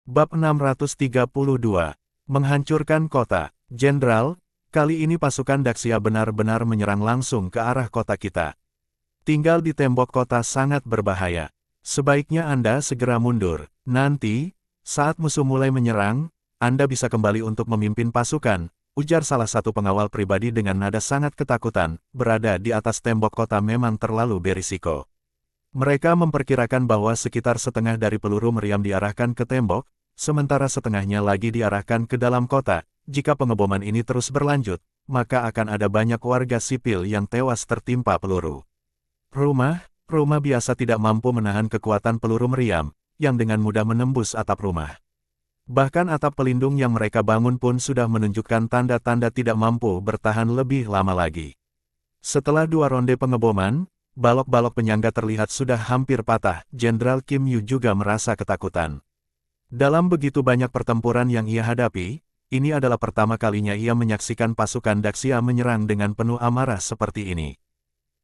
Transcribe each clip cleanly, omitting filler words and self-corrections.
Bab 632. Menghancurkan kota. Jenderal, kali ini pasukan Daxia benar-benar menyerang langsung ke arah kota kita. Tinggal di tembok kota sangat berbahaya. Sebaiknya Anda segera mundur. Nanti, saat musuh mulai menyerang, Anda bisa kembali untuk memimpin pasukan, ujar salah satu pengawal pribadi dengan nada sangat ketakutan. Berada di atas tembok kota memang terlalu berisiko. Mereka memperkirakan bahwa sekitar setengah dari peluru meriam diarahkan ke tembok, sementara setengahnya lagi diarahkan ke dalam kota. Jika pengeboman ini terus berlanjut, maka akan ada banyak warga sipil yang tewas tertimpa peluru. Rumah biasa tidak mampu menahan kekuatan peluru meriam, yang dengan mudah menembus atap rumah. Bahkan atap pelindung yang mereka bangun pun sudah menunjukkan tanda-tanda tidak mampu bertahan lebih lama lagi. Setelah 2 ronde pengeboman, balok-balok penyangga terlihat sudah hampir patah. Jenderal Kim Yu juga merasa ketakutan. Dalam begitu banyak pertempuran yang ia hadapi, ini adalah pertama kalinya ia menyaksikan pasukan Daxia menyerang dengan penuh amarah seperti ini.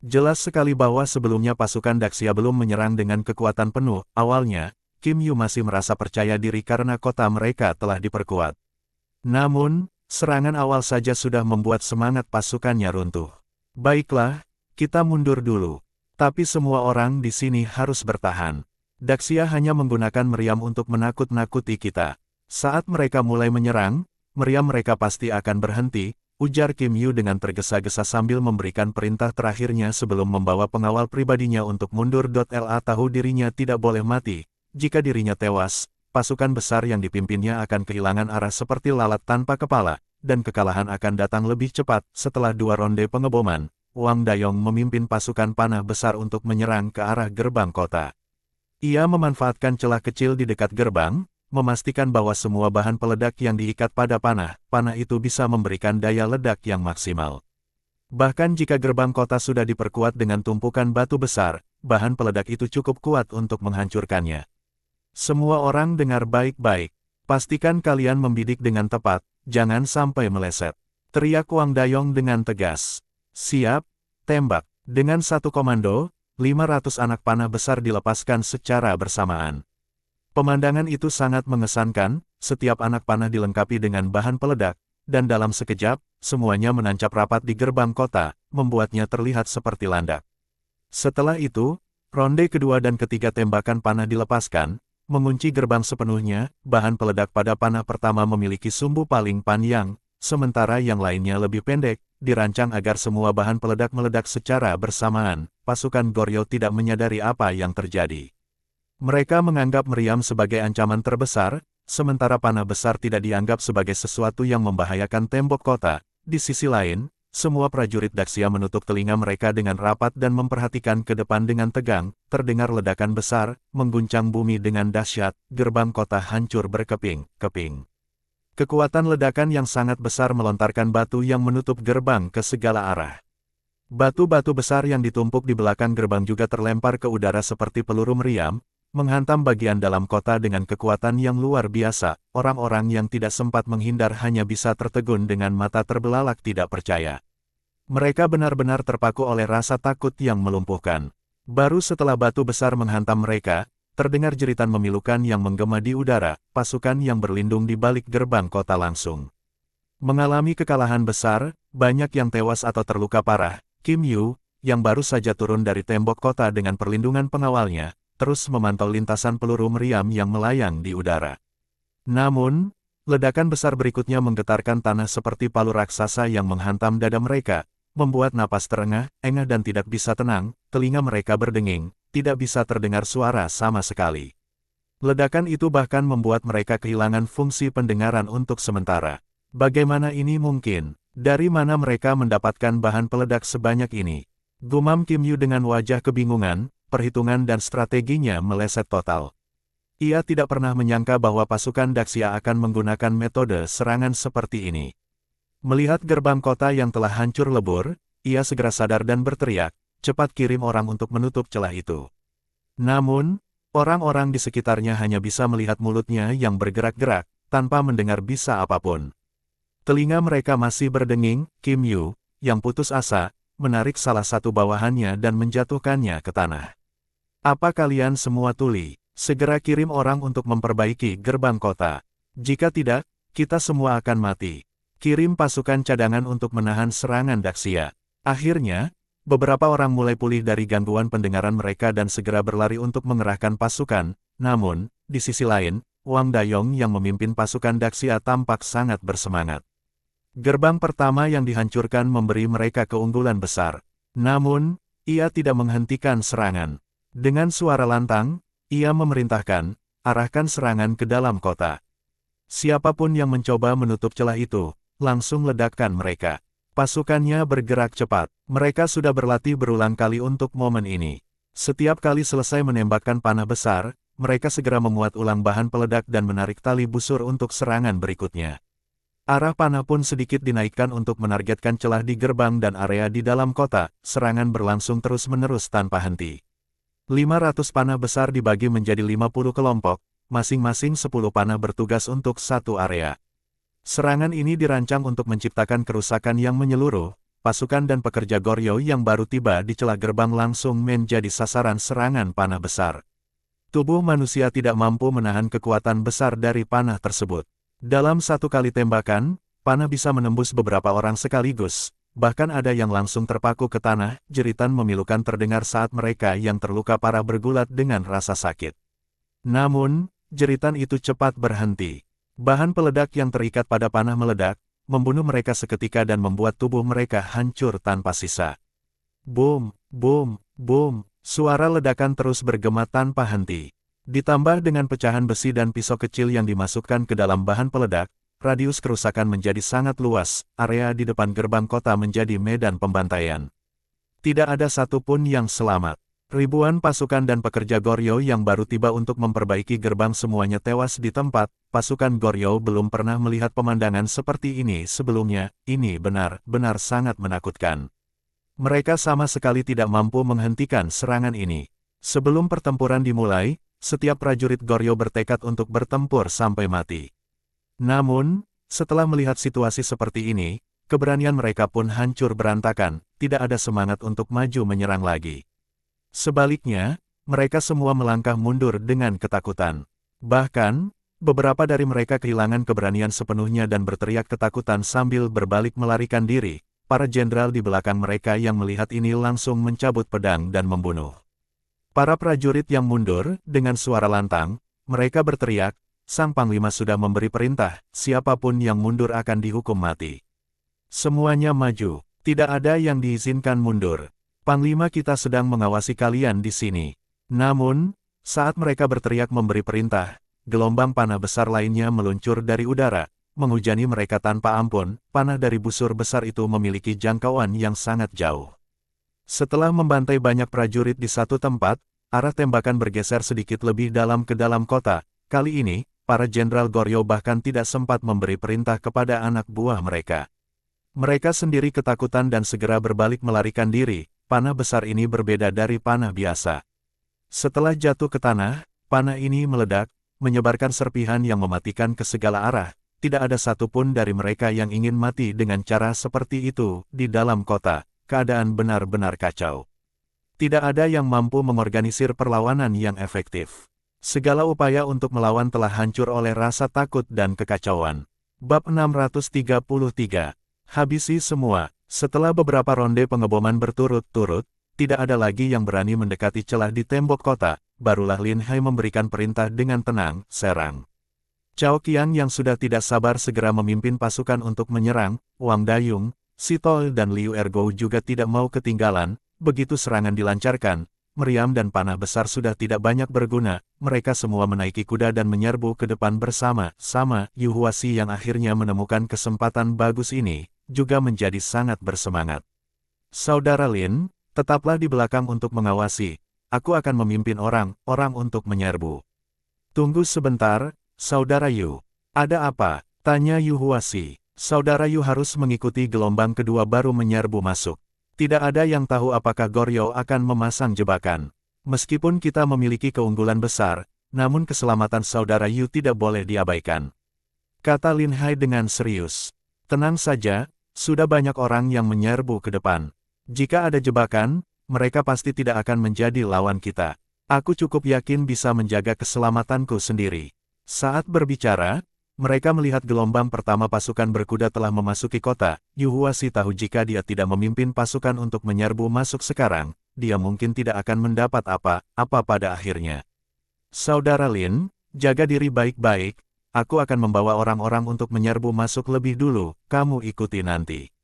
Jelas sekali bahwa sebelumnya pasukan Daxia belum menyerang dengan kekuatan penuh. Awalnya, Kim Yu masih merasa percaya diri karena kota mereka telah diperkuat. Namun, serangan awal saja sudah membuat semangat pasukannya runtuh. Baiklah, kita mundur dulu. Tapi semua orang di sini harus bertahan. Daxia hanya menggunakan meriam untuk menakut-nakuti kita. Saat mereka mulai menyerang, meriam mereka pasti akan berhenti, ujar Kim Yu dengan tergesa-gesa sambil memberikan perintah terakhirnya sebelum membawa pengawal pribadinya untuk mundur. La tahu dirinya tidak boleh mati. Jika dirinya tewas, pasukan besar yang dipimpinnya akan kehilangan arah seperti lalat tanpa kepala, dan kekalahan akan datang lebih cepat. Setelah 2 ronde pengeboman, Wang Dayong memimpin pasukan panah besar untuk menyerang ke arah gerbang kota. Ia memanfaatkan celah kecil di dekat gerbang, memastikan bahwa semua bahan peledak yang diikat pada panah itu bisa memberikan daya ledak yang maksimal. Bahkan jika gerbang kota sudah diperkuat dengan tumpukan batu besar, bahan peledak itu cukup kuat untuk menghancurkannya. Semua orang dengar baik-baik. Pastikan kalian membidik dengan tepat, jangan sampai meleset. Teriak Wang Dayong dengan tegas. Siap, tembak. Dengan satu komando, 500 anak panah besar dilepaskan secara bersamaan. Pemandangan itu sangat mengesankan, setiap anak panah dilengkapi dengan bahan peledak, dan dalam sekejap, semuanya menancap rapat di gerbang kota, membuatnya terlihat seperti landak. Setelah itu, ronde kedua dan ketiga tembakan panah dilepaskan, mengunci gerbang sepenuhnya. Bahan peledak pada panah pertama memiliki sumbu paling panjang, sementara yang lainnya lebih pendek, dirancang agar semua bahan peledak meledak secara bersamaan. Pasukan Goryeo tidak menyadari apa yang terjadi. Mereka menganggap meriam sebagai ancaman terbesar, sementara panah besar tidak dianggap sebagai sesuatu yang membahayakan tembok kota. Di sisi lain, semua prajurit Daxia menutup telinga mereka dengan rapat dan memperhatikan ke depan dengan tegang. Terdengar ledakan besar, mengguncang bumi dengan dahsyat, gerbang kota hancur berkeping-keping. Kekuatan ledakan yang sangat besar melontarkan batu yang menutup gerbang ke segala arah. Batu-batu besar yang ditumpuk di belakang gerbang juga terlempar ke udara seperti peluru meriam, menghantam bagian dalam kota dengan kekuatan yang luar biasa. Orang-orang yang tidak sempat menghindar hanya bisa tertegun dengan mata terbelalak tidak percaya. Mereka benar-benar terpaku oleh rasa takut yang melumpuhkan. Baru setelah batu besar menghantam mereka, terdengar jeritan memilukan yang menggema di udara. Pasukan yang berlindung di balik gerbang kota langsung mengalami kekalahan besar, banyak yang tewas atau terluka parah. Kim Yu, yang baru saja turun dari tembok kota dengan perlindungan pengawalnya, terus memantau lintasan peluru meriam yang melayang di udara. Namun, ledakan besar berikutnya menggetarkan tanah seperti palu raksasa yang menghantam dada mereka, membuat napas terengah-engah dan tidak bisa tenang. Telinga mereka berdenging, tidak bisa terdengar suara sama sekali. Ledakan itu bahkan membuat mereka kehilangan fungsi pendengaran untuk sementara. Bagaimana ini mungkin? Dari mana mereka mendapatkan bahan peledak sebanyak ini? Gumam Kim Yu dengan wajah kebingungan, perhitungan dan strateginya meleset total. Ia tidak pernah menyangka bahwa pasukan Daxia akan menggunakan metode serangan seperti ini. Melihat gerbang kota yang telah hancur lebur, ia segera sadar dan berteriak, cepat kirim orang untuk menutup celah itu. Namun, orang-orang di sekitarnya hanya bisa melihat mulutnya yang bergerak-gerak, tanpa mendengar bisa apapun. Telinga mereka masih berdenging. Kim Yu, yang putus asa, menarik salah satu bawahannya dan menjatuhkannya ke tanah. Apa kalian semua tuli? Segera kirim orang untuk memperbaiki gerbang kota. Jika tidak, kita semua akan mati. Kirim pasukan cadangan untuk menahan serangan Daxia. Akhirnya, beberapa orang mulai pulih dari gangguan pendengaran mereka dan segera berlari untuk mengerahkan pasukan. Namun, di sisi lain, Wang Dayong yang memimpin pasukan Daxia tampak sangat bersemangat. Gerbang pertama yang dihancurkan memberi mereka keunggulan besar. Namun, ia tidak menghentikan serangan. Dengan suara lantang, ia memerintahkan, arahkan serangan ke dalam kota. Siapapun yang mencoba menutup celah itu, langsung ledakkan mereka. Pasukannya bergerak cepat. Mereka sudah berlatih berulang kali untuk momen ini. Setiap kali selesai menembakkan panah besar, mereka segera memuat ulang bahan peledak dan menarik tali busur untuk serangan berikutnya. Arah panah pun sedikit dinaikkan untuk menargetkan celah di gerbang dan area di dalam kota. Serangan berlangsung terus-menerus tanpa henti. 500 panah besar dibagi menjadi 50 kelompok, masing-masing 10 panah bertugas untuk satu area. Serangan ini dirancang untuk menciptakan kerusakan yang menyeluruh. Pasukan dan pekerja Goryeo yang baru tiba di celah gerbang langsung menjadi sasaran serangan panah besar. Tubuh manusia tidak mampu menahan kekuatan besar dari panah tersebut. Dalam satu kali tembakan, panah bisa menembus beberapa orang sekaligus. Bahkan ada yang langsung terpaku ke tanah. Jeritan memilukan terdengar saat mereka yang terluka parah bergulat dengan rasa sakit. Namun, jeritan itu cepat berhenti. Bahan peledak yang terikat pada panah meledak, membunuh mereka seketika dan membuat tubuh mereka hancur tanpa sisa. Boom, boom, boom. Suara ledakan terus bergema tanpa henti. Ditambah dengan pecahan besi dan pisau kecil yang dimasukkan ke dalam bahan peledak, radius kerusakan menjadi sangat luas. Area di depan gerbang kota menjadi medan pembantaian. Tidak ada satupun yang selamat. Ribuan pasukan dan pekerja Goryeo yang baru tiba untuk memperbaiki gerbang semuanya tewas di tempat. Pasukan Goryeo belum pernah melihat pemandangan seperti ini sebelumnya. Ini benar-benar sangat menakutkan. Mereka sama sekali tidak mampu menghentikan serangan ini. Sebelum pertempuran dimulai, setiap prajurit Goryeo bertekad untuk bertempur sampai mati. Namun, setelah melihat situasi seperti ini, keberanian mereka pun hancur berantakan, tidak ada semangat untuk maju menyerang lagi. Sebaliknya, mereka semua melangkah mundur dengan ketakutan. Bahkan, beberapa dari mereka kehilangan keberanian sepenuhnya dan berteriak ketakutan sambil berbalik melarikan diri. Para jenderal di belakang mereka yang melihat ini langsung mencabut pedang dan membunuh. Para prajurit yang mundur, dengan suara lantang, mereka berteriak, Sang Panglima sudah memberi perintah, siapapun yang mundur akan dihukum mati. Semuanya maju, tidak ada yang diizinkan mundur. Panglima kita sedang mengawasi kalian di sini. Namun, saat mereka berteriak memberi perintah, gelombang panah besar lainnya meluncur dari udara, menghujani mereka tanpa ampun. Panah dari busur besar itu memiliki jangkauan yang sangat jauh. Setelah membantai banyak prajurit di satu tempat, arah tembakan bergeser sedikit lebih dalam ke dalam kota. Kali ini, para jenderal Goryeo bahkan tidak sempat memberi perintah kepada anak buah mereka. Mereka sendiri ketakutan dan segera berbalik melarikan diri. Panah besar ini berbeda dari panah biasa. Setelah jatuh ke tanah, panah ini meledak, menyebarkan serpihan yang mematikan ke segala arah. Tidak ada satupun dari mereka yang ingin mati dengan cara seperti itu. Di dalam kota, keadaan benar-benar kacau. Tidak ada yang mampu mengorganisir perlawanan yang efektif. Segala upaya untuk melawan telah hancur oleh rasa takut dan kekacauan. Bab 633. Habisi semua. Setelah beberapa ronde pengeboman berturut-turut, tidak ada lagi yang berani mendekati celah di tembok kota. Barulah Lin Hai memberikan perintah dengan tenang, serang. Cao Qiang yang sudah tidak sabar segera memimpin pasukan untuk menyerang. Wang Dayong, Si Tol dan Liu Ergo juga tidak mau ketinggalan. Begitu serangan dilancarkan, meriam dan panah besar sudah tidak banyak berguna. Mereka semua menaiki kuda dan menyerbu ke depan bersama-sama. Yu Huasi yang akhirnya menemukan kesempatan bagus ini, juga menjadi sangat bersemangat. Saudara Lin, tetaplah di belakang untuk mengawasi. Aku akan memimpin orang-orang untuk menyerbu. Tunggu sebentar. Saudara Yu, ada apa? Tanya Yu Huasi. Saudara Yu harus mengikuti gelombang kedua baru menyerbu masuk. Tidak ada yang tahu apakah Goryeo akan memasang jebakan. Meskipun kita memiliki keunggulan besar, namun keselamatan saudara Yu tidak boleh diabaikan. Kata Lin Hai dengan serius. Tenang saja, sudah banyak orang yang menyerbu ke depan. Jika ada jebakan, mereka pasti tidak akan menjadi lawan kita. Aku cukup yakin bisa menjaga keselamatanku sendiri. Saat berbicara, mereka melihat gelombang pertama pasukan berkuda telah memasuki kota. Yu Huasi tahu jika dia tidak memimpin pasukan untuk menyerbu masuk sekarang, dia mungkin tidak akan mendapat apa-apa pada akhirnya. Saudara Lin, jaga diri baik-baik, aku akan membawa orang-orang untuk menyerbu masuk lebih dulu, kamu ikuti nanti.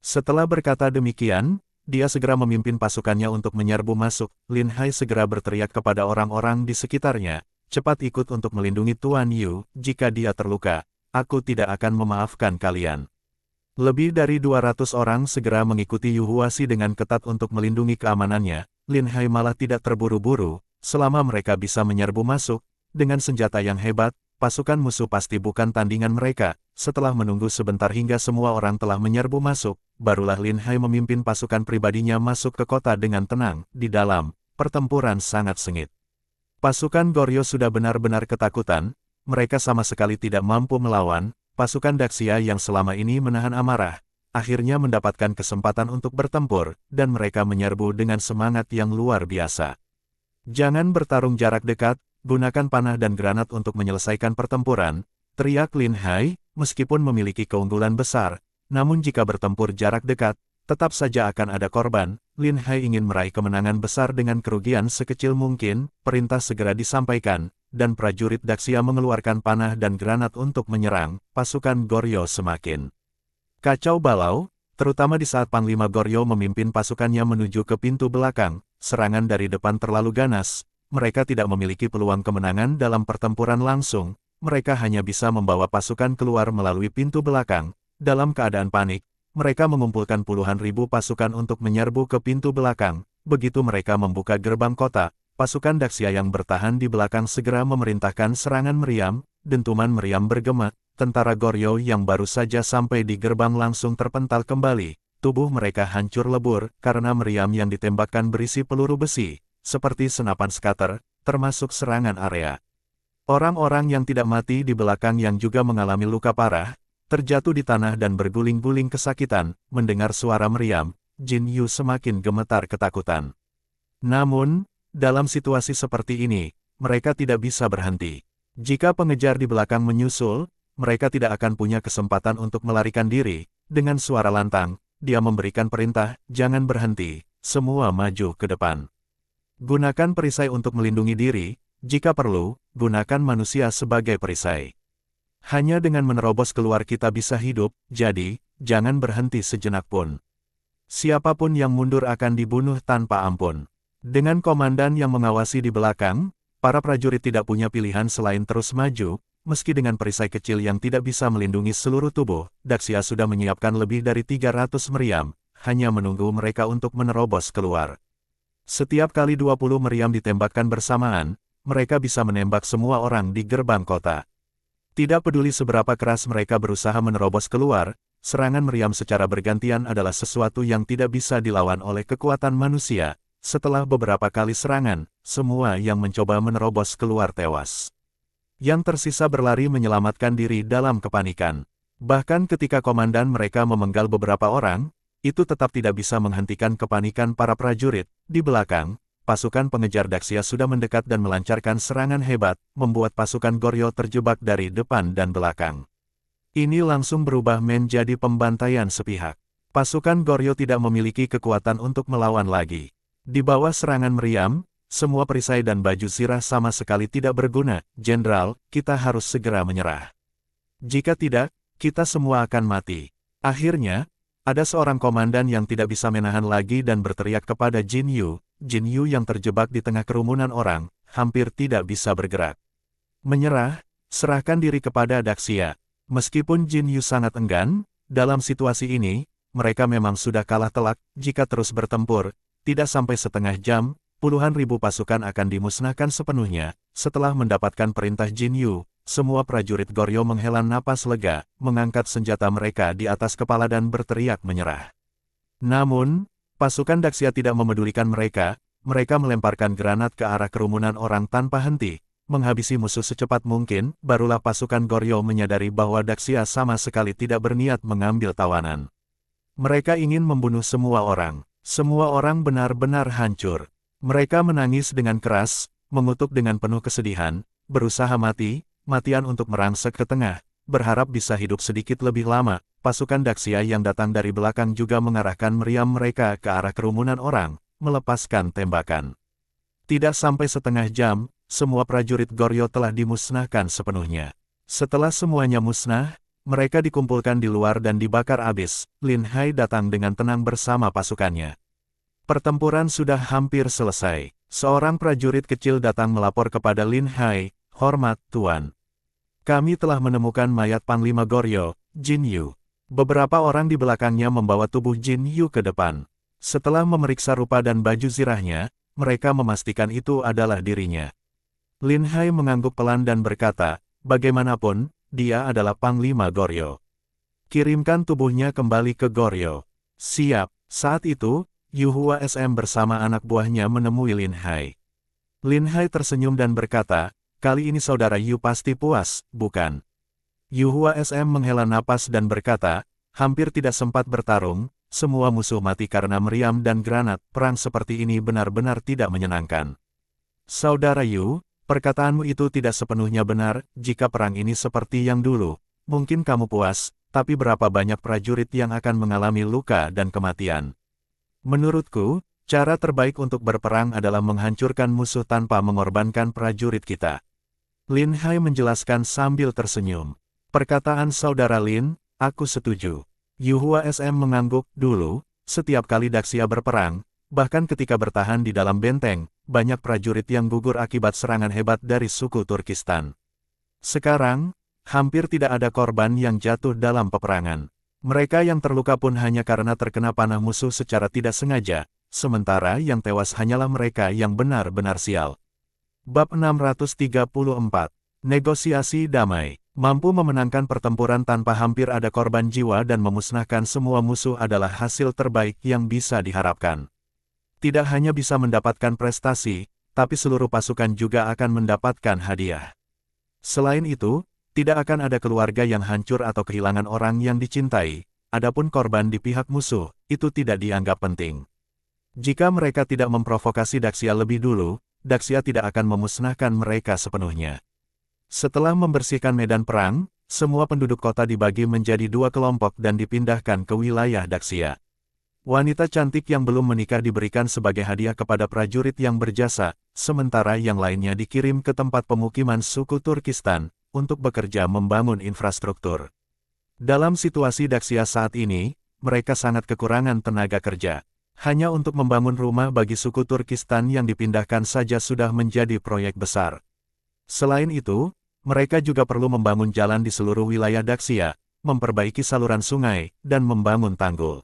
Setelah berkata demikian, dia segera memimpin pasukannya untuk menyerbu masuk. Lin Hai segera berteriak kepada orang-orang di sekitarnya, cepat ikut untuk melindungi Tuan Yu, jika dia terluka, aku tidak akan memaafkan kalian. Lebih dari 200 orang segera mengikuti Yu Huasi dengan ketat untuk melindungi keamanannya. Lin Hai malah tidak terburu-buru, selama mereka bisa menyerbu masuk, dengan senjata yang hebat, pasukan musuh pasti bukan tandingan mereka. Setelah menunggu sebentar hingga semua orang telah menyerbu masuk, barulah Lin Hai memimpin pasukan pribadinya masuk ke kota dengan tenang. Di dalam, pertempuran sangat sengit. Pasukan Goryeo sudah benar-benar ketakutan, mereka sama sekali tidak mampu melawan. Pasukan Daxia yang selama ini menahan amarah, akhirnya mendapatkan kesempatan untuk bertempur, dan mereka menyerbu dengan semangat yang luar biasa. Jangan bertarung jarak dekat, gunakan panah dan granat untuk menyelesaikan pertempuran, teriak Lin Hai. Meskipun memiliki keunggulan besar, namun jika bertempur jarak dekat, tetap saja akan ada korban. Lin Hai ingin meraih kemenangan besar dengan kerugian sekecil mungkin. Perintah segera disampaikan, dan prajurit Daxia mengeluarkan panah dan granat untuk menyerang. Pasukan Goryeo semakin kacau balau, terutama di saat Panglima Goryeo memimpin pasukannya menuju ke pintu belakang. Serangan dari depan terlalu ganas, mereka tidak memiliki peluang kemenangan dalam pertempuran langsung. Mereka hanya bisa membawa pasukan keluar melalui pintu belakang. Dalam keadaan panik, mereka mengumpulkan puluhan ribu pasukan untuk menyerbu ke pintu belakang. Begitu mereka membuka gerbang kota, pasukan Daxia yang bertahan di belakang segera memerintahkan serangan meriam. Dentuman meriam bergema, tentara Goryeo yang baru saja sampai di gerbang langsung terpental kembali. Tubuh mereka hancur lebur karena meriam yang ditembakkan berisi peluru besi, seperti senapan skater, termasuk serangan area. Orang-orang yang tidak mati di belakang yang juga mengalami luka parah, terjatuh di tanah dan berguling-guling kesakitan. Mendengar suara meriam, Jin Yu semakin gemetar ketakutan. Namun, dalam situasi seperti ini, mereka tidak bisa berhenti. Jika pengejar di belakang menyusul, mereka tidak akan punya kesempatan untuk melarikan diri. Dengan suara lantang, dia memberikan perintah, jangan berhenti, semua maju ke depan. Gunakan perisai untuk melindungi diri. Jika perlu, gunakan manusia sebagai perisai. Hanya dengan menerobos keluar kita bisa hidup, jadi, jangan berhenti sejenak pun. Siapapun yang mundur akan dibunuh tanpa ampun. Dengan komandan yang mengawasi di belakang, para prajurit tidak punya pilihan selain terus maju. Meski dengan perisai kecil yang tidak bisa melindungi seluruh tubuh, Daxia sudah menyiapkan lebih dari 300 meriam, hanya menunggu mereka untuk menerobos keluar. Setiap kali 20 meriam ditembakkan bersamaan, mereka bisa menembak semua orang di gerbang kota. Tidak peduli seberapa keras mereka berusaha menerobos keluar, serangan meriam secara bergantian adalah sesuatu yang tidak bisa dilawan oleh kekuatan manusia. Setelah beberapa kali serangan, semua yang mencoba menerobos keluar tewas. Yang tersisa berlari menyelamatkan diri dalam kepanikan. Bahkan ketika komandan mereka memenggal beberapa orang, itu tetap tidak bisa menghentikan kepanikan para prajurit. Di belakang, pasukan pengejar Daxia sudah mendekat dan melancarkan serangan hebat, membuat pasukan Goryeo terjebak dari depan dan belakang. Ini langsung berubah menjadi pembantaian sepihak. Pasukan Goryeo tidak memiliki kekuatan untuk melawan lagi. Di bawah serangan meriam, semua perisai dan baju zirah sama sekali tidak berguna. Jenderal, kita harus segera menyerah. Jika tidak, kita semua akan mati. Akhirnya, ada seorang komandan yang tidak bisa menahan lagi dan berteriak kepada Jin Yu. Jin Yu yang terjebak di tengah kerumunan orang, hampir tidak bisa bergerak. Menyerah, serahkan diri kepada Daxia. Meskipun Jin Yu sangat enggan, dalam situasi ini, mereka memang sudah kalah telak. Jika terus bertempur, tidak sampai setengah jam, puluhan ribu pasukan akan dimusnahkan sepenuhnya. Setelah mendapatkan perintah Jin Yu, semua prajurit Goryeo menghela napas lega, mengangkat senjata mereka di atas kepala dan berteriak menyerah. Namun, pasukan Daxia tidak memedulikan mereka. Mereka melemparkan granat ke arah kerumunan orang tanpa henti, menghabisi musuh secepat mungkin. Barulah pasukan Goryeo menyadari bahwa Daxia sama sekali tidak berniat mengambil tawanan. Mereka ingin membunuh semua orang. Semua orang benar-benar hancur. Mereka menangis dengan keras, mengutuk dengan penuh kesedihan, berusaha mati-matian untuk merangsek ke tengah, berharap bisa hidup sedikit lebih lama. Pasukan Daxia yang datang dari belakang juga mengarahkan meriam mereka ke arah kerumunan orang, melepaskan tembakan. Tidak sampai setengah jam, semua prajurit Goryeo telah dimusnahkan sepenuhnya. Setelah semuanya musnah, mereka dikumpulkan di luar dan dibakar habis. Lin Hai datang dengan tenang bersama pasukannya. Pertempuran sudah hampir selesai. Seorang prajurit kecil datang melapor kepada Lin Hai, "Hormat, Tuan. Kami telah menemukan mayat Panglima Goryeo, Jin Yu." Beberapa orang di belakangnya membawa tubuh Jin Yu ke depan. Setelah memeriksa rupa dan baju zirahnya, mereka memastikan itu adalah dirinya. Lin Hai mengangguk pelan dan berkata, "Bagaimanapun, dia adalah Panglima Goryeo. Kirimkan tubuhnya kembali ke Goryeo." "Siap." Saat itu, Yu Hua SM bersama anak buahnya menemui Lin Hai. Lin Hai tersenyum dan berkata, "Kali ini saudara Yu pasti puas, bukan?" Yu Hua SM menghela napas dan berkata, "Hampir tidak sempat bertarung, semua musuh mati karena meriam dan granat. Perang seperti ini benar-benar tidak menyenangkan." "Saudara Yu, perkataanmu itu tidak sepenuhnya benar. Jika perang ini seperti yang dulu, mungkin kamu puas, tapi berapa banyak prajurit yang akan mengalami luka dan kematian? Menurutku, cara terbaik untuk berperang adalah menghancurkan musuh tanpa mengorbankan prajurit kita." Lin Hai menjelaskan sambil tersenyum. "Perkataan saudara Lin, aku setuju." Yu Hua SM mengangguk. "Dulu, setiap kali Daxia berperang, bahkan ketika bertahan di dalam benteng, banyak prajurit yang gugur akibat serangan hebat dari suku Turkistan. Sekarang, hampir tidak ada korban yang jatuh dalam peperangan. Mereka yang terluka pun hanya karena terkena panah musuh secara tidak sengaja, sementara yang tewas hanyalah mereka yang benar-benar sial." Bab 634. Negosiasi damai. Mampu memenangkan pertempuran tanpa hampir ada korban jiwa dan memusnahkan semua musuh adalah hasil terbaik yang bisa diharapkan. Tidak hanya bisa mendapatkan prestasi, tapi seluruh pasukan juga akan mendapatkan hadiah. Selain itu, tidak akan ada keluarga yang hancur atau kehilangan orang yang dicintai. Adapun korban di pihak musuh, itu tidak dianggap penting. Jika mereka tidak memprovokasi Daxia lebih dulu, Daxia tidak akan memusnahkan mereka sepenuhnya. Setelah membersihkan medan perang, semua penduduk kota dibagi menjadi dua kelompok dan dipindahkan ke wilayah Daxia. Wanita cantik yang belum menikah diberikan sebagai hadiah kepada prajurit yang berjasa, sementara yang lainnya dikirim ke tempat pemukiman suku Turkistan, untuk bekerja membangun infrastruktur. Dalam situasi Daxia saat ini, mereka sangat kekurangan tenaga kerja. Hanya untuk membangun rumah bagi suku Turkistan yang dipindahkan saja sudah menjadi proyek besar. Selain itu, mereka juga perlu membangun jalan di seluruh wilayah Daxia, memperbaiki saluran sungai, dan membangun tanggul.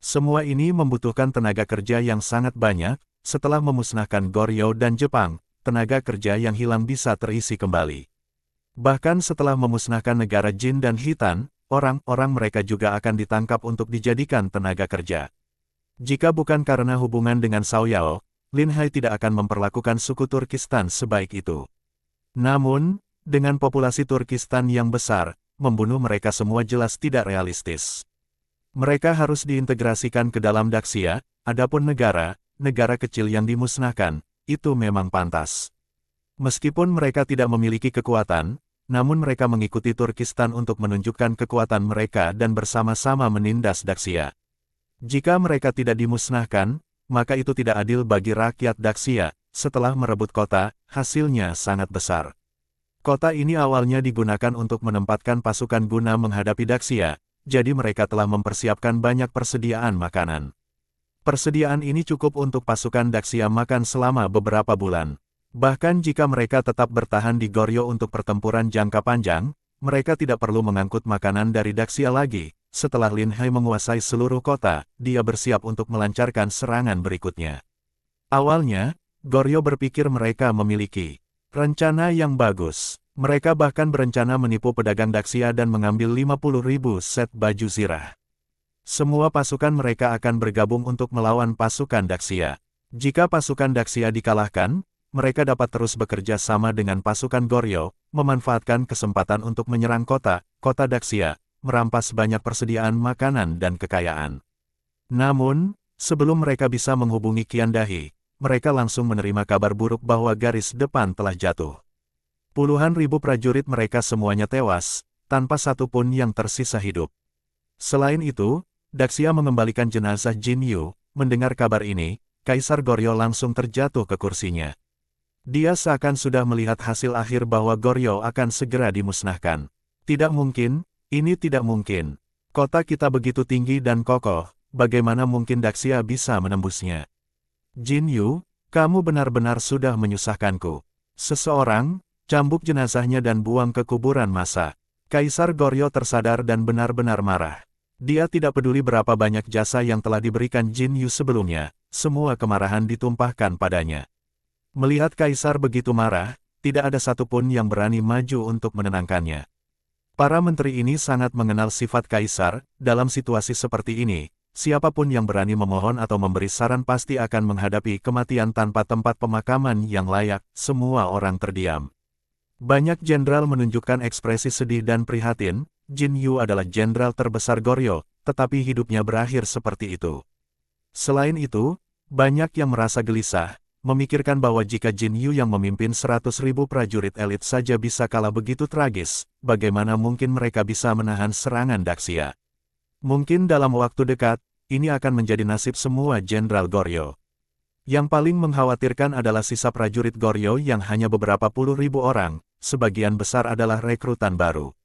Semua ini membutuhkan tenaga kerja yang sangat banyak. Setelah memusnahkan Goryeo dan Jepang, tenaga kerja yang hilang bisa terisi kembali. Bahkan setelah memusnahkan negara Jin dan Khitan, orang-orang mereka juga akan ditangkap untuk dijadikan tenaga kerja. Jika bukan karena hubungan dengan Cao Yao, Lin Hai tidak akan memperlakukan suku Turkistan sebaik itu. Namun, dengan populasi Turkistan yang besar, membunuh mereka semua jelas tidak realistis. Mereka harus diintegrasikan ke dalam Daxia, adapun negara kecil yang dimusnahkan, itu memang pantas. Meskipun mereka tidak memiliki kekuatan, namun mereka mengikuti Turkistan untuk menunjukkan kekuatan mereka dan bersama-sama menindas Daxia. Jika mereka tidak dimusnahkan, maka itu tidak adil bagi rakyat Daxia. Setelah merebut kota, hasilnya sangat besar. Kota ini awalnya digunakan untuk menempatkan pasukan guna menghadapi Daxia, jadi mereka telah mempersiapkan banyak persediaan makanan. Persediaan ini cukup untuk pasukan Daxia makan selama beberapa bulan. Bahkan jika mereka tetap bertahan di Goryeo untuk pertempuran jangka panjang, mereka tidak perlu mengangkut makanan dari Daxia lagi. Setelah Lin Hai menguasai seluruh kota, dia bersiap untuk melancarkan serangan berikutnya. Awalnya, Goryeo berpikir mereka memiliki rencana yang bagus. Mereka bahkan berencana menipu pedagang Daxia dan mengambil 50.000 set baju zirah. Semua pasukan mereka akan bergabung untuk melawan pasukan Daxia. Jika pasukan Daxia dikalahkan, mereka dapat terus bekerja sama dengan pasukan Goryeo, memanfaatkan kesempatan untuk menyerang kota Daxia, merampas banyak persediaan makanan dan kekayaan. Namun, sebelum mereka bisa menghubungi Qian Dahi, mereka langsung menerima kabar buruk bahwa garis depan telah jatuh. Puluhan ribu prajurit mereka semuanya tewas, tanpa satu pun yang tersisa hidup. Selain itu, Daxia mengembalikan jenazah Jin Yu. Mendengar kabar ini, Kaisar Goryeo langsung terjatuh ke kursinya. Dia seakan sudah melihat hasil akhir bahwa Goryeo akan segera dimusnahkan. Tidak mungkin, ini tidak mungkin. Kota kita begitu tinggi dan kokoh, bagaimana mungkin Daxia bisa menembusnya? Jin Yu, kamu benar-benar sudah menyusahkanku. Seseorang, cambuk jenazahnya dan buang ke kuburan massa. Kaisar Goryeo tersadar dan benar-benar marah. Dia tidak peduli berapa banyak jasa yang telah diberikan Jin Yu sebelumnya, semua kemarahan ditumpahkan padanya. Melihat Kaisar begitu marah, tidak ada satupun yang berani maju untuk menenangkannya. Para menteri ini sangat mengenal sifat Kaisar. Dalam situasi seperti ini, siapapun yang berani memohon atau memberi saran pasti akan menghadapi kematian tanpa tempat pemakaman yang layak. Semua orang terdiam. Banyak jenderal menunjukkan ekspresi sedih dan prihatin. Jin Yu adalah jenderal terbesar Goryeo, tetapi hidupnya berakhir seperti itu. Selain itu, banyak yang merasa gelisah, memikirkan bahwa jika Jin Yu yang memimpin 100.000 prajurit elit saja bisa kalah begitu tragis, bagaimana mungkin mereka bisa menahan serangan Daxia? Mungkin dalam waktu dekat, ini akan menjadi nasib semua jenderal Goryeo. Yang paling mengkhawatirkan adalah sisa prajurit Goryeo yang hanya beberapa puluh ribu orang, sebagian besar adalah rekrutan baru.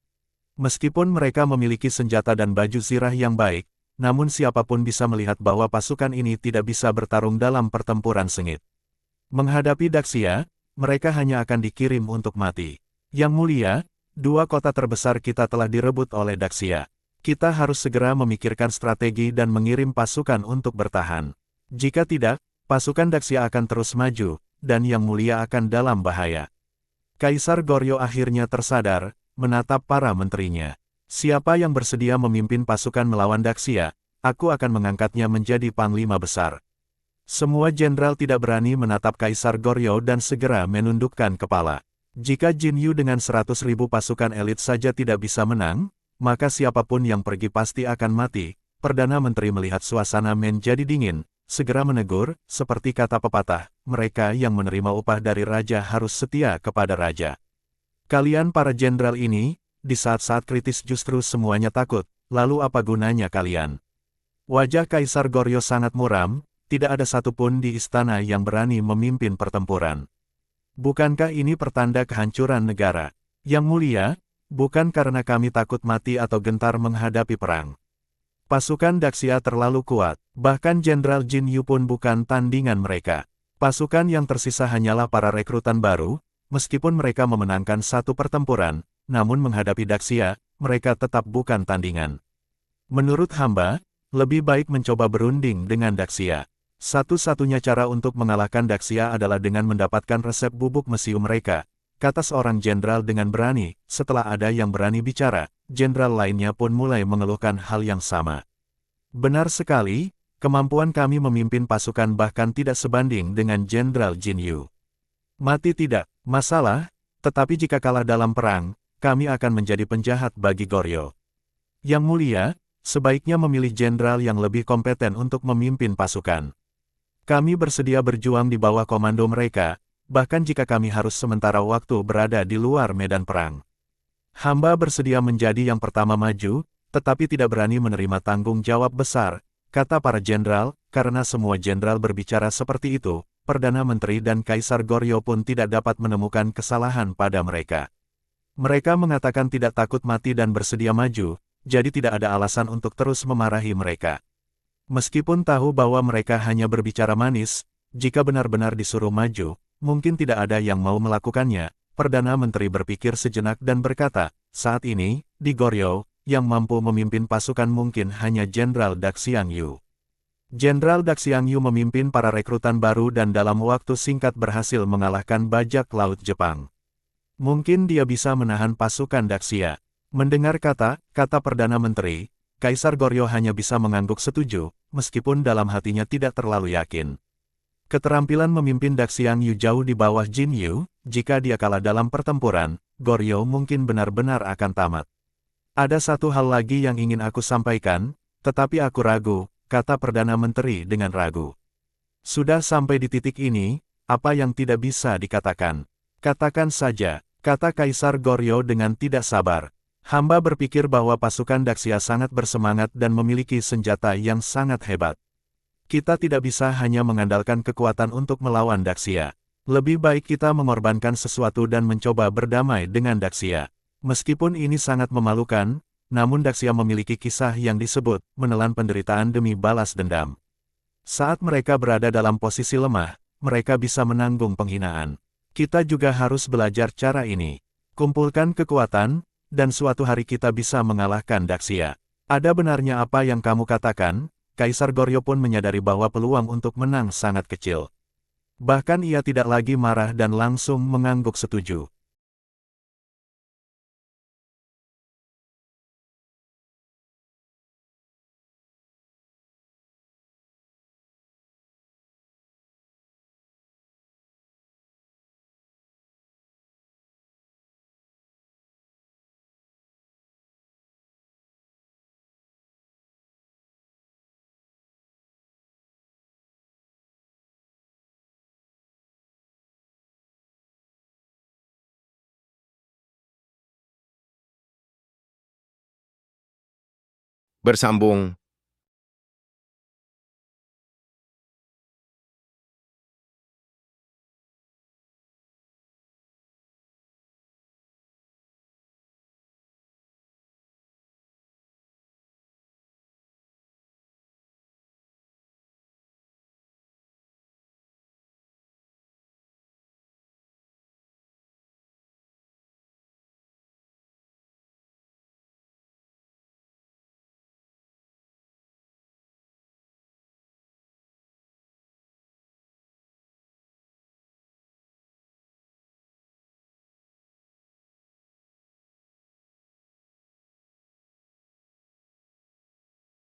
Meskipun mereka memiliki senjata dan baju zirah yang baik, namun siapapun bisa melihat bahwa pasukan ini tidak bisa bertarung dalam pertempuran sengit. Menghadapi Daxia, mereka hanya akan dikirim untuk mati. Yang mulia, dua kota terbesar kita telah direbut oleh Daxia. Kita harus segera memikirkan strategi dan mengirim pasukan untuk bertahan. Jika tidak, pasukan Daxia akan terus maju, dan Yang Mulia akan dalam bahaya. Kaisar Goryeo akhirnya tersadar, menatap para menterinya. Siapa yang bersedia memimpin pasukan melawan Daxia, aku akan mengangkatnya menjadi panglima besar. Semua jenderal tidak berani menatap Kaisar Goryeo dan segera menundukkan kepala. Jika Jin Yu dengan 100.000 pasukan elit saja tidak bisa menang, maka siapapun yang pergi pasti akan mati. Perdana Menteri melihat suasana menjadi dingin, segera menegur, seperti kata pepatah, mereka yang menerima upah dari raja harus setia kepada raja. Kalian para jenderal ini, di saat-saat kritis justru semuanya takut, lalu apa gunanya kalian? Wajah Kaisar Goryeo sangat muram, tidak ada satupun di istana yang berani memimpin pertempuran. Bukankah ini pertanda kehancuran negara? Yang Mulia, bukan karena kami takut mati atau gentar menghadapi perang. Pasukan Daxia terlalu kuat, bahkan Jenderal Jin Yu pun bukan tandingan mereka. Pasukan yang tersisa hanyalah para rekrutan baru. Meskipun mereka memenangkan satu pertempuran, namun menghadapi Daxia, mereka tetap bukan tandingan. Menurut hamba, lebih baik mencoba berunding dengan Daxia. Satu-satunya cara untuk mengalahkan Daxia adalah dengan mendapatkan resep bubuk mesiu mereka, kata seorang jenderal dengan berani. Setelah ada yang berani bicara, jenderal lainnya pun mulai mengeluhkan hal yang sama. Benar sekali, kemampuan kami memimpin pasukan bahkan tidak sebanding dengan Jenderal Jin Yu. Mati tidak masalah, tetapi jika kalah dalam perang, kami akan menjadi penjahat bagi Goryeo. Yang Mulia, sebaiknya memilih jenderal yang lebih kompeten untuk memimpin pasukan. Kami bersedia berjuang di bawah komando mereka, bahkan jika kami harus sementara waktu berada di luar medan perang. Hamba bersedia menjadi yang pertama maju, tetapi tidak berani menerima tanggung jawab besar, kata para jenderal. Karena semua jenderal berbicara seperti itu, Perdana Menteri dan Kaisar Goryeo pun tidak dapat menemukan kesalahan pada mereka. Mereka mengatakan tidak takut mati dan bersedia maju, jadi tidak ada alasan untuk terus memarahi mereka. Meskipun tahu bahwa mereka hanya berbicara manis, jika benar-benar disuruh maju, mungkin tidak ada yang mau melakukannya. Perdana Menteri berpikir sejenak dan berkata, saat ini, di Goryeo, yang mampu memimpin pasukan mungkin hanya Jenderal Daxiang Yu. Jenderal Daxiang Yu memimpin para rekrutan baru dan dalam waktu singkat berhasil mengalahkan bajak laut Jepang. Mungkin dia bisa menahan pasukan Daxia. Mendengar kata Perdana Menteri, Kaisar Goryeo hanya bisa mengangguk setuju, meskipun dalam hatinya tidak terlalu yakin. Keterampilan memimpin Daxiang Yu jauh di bawah Jin Yu, jika dia kalah dalam pertempuran, Goryeo mungkin benar-benar akan tamat. Ada satu hal lagi yang ingin aku sampaikan, tetapi aku ragu, kata Perdana Menteri dengan ragu. Sudah sampai di titik ini, apa yang tidak bisa dikatakan? Katakan saja, kata Kaisar Goryeo dengan tidak sabar. Hamba berpikir bahwa pasukan Daxia sangat bersemangat dan memiliki senjata yang sangat hebat. Kita tidak bisa hanya mengandalkan kekuatan untuk melawan Daxia. Lebih baik kita mengorbankan sesuatu dan mencoba berdamai dengan Daxia. Meskipun ini sangat memalukan, namun Daxia memiliki kisah yang disebut menelan penderitaan demi balas dendam. Saat mereka berada dalam posisi lemah, mereka bisa menanggung penghinaan. Kita juga harus belajar cara ini. Kumpulkan kekuatan, dan suatu hari kita bisa mengalahkan Daxia. Ada benarnya apa yang kamu katakan? Kaisar Goryeo pun menyadari bahwa peluang untuk menang sangat kecil. Bahkan ia tidak lagi marah dan langsung mengangguk setuju. Bersambung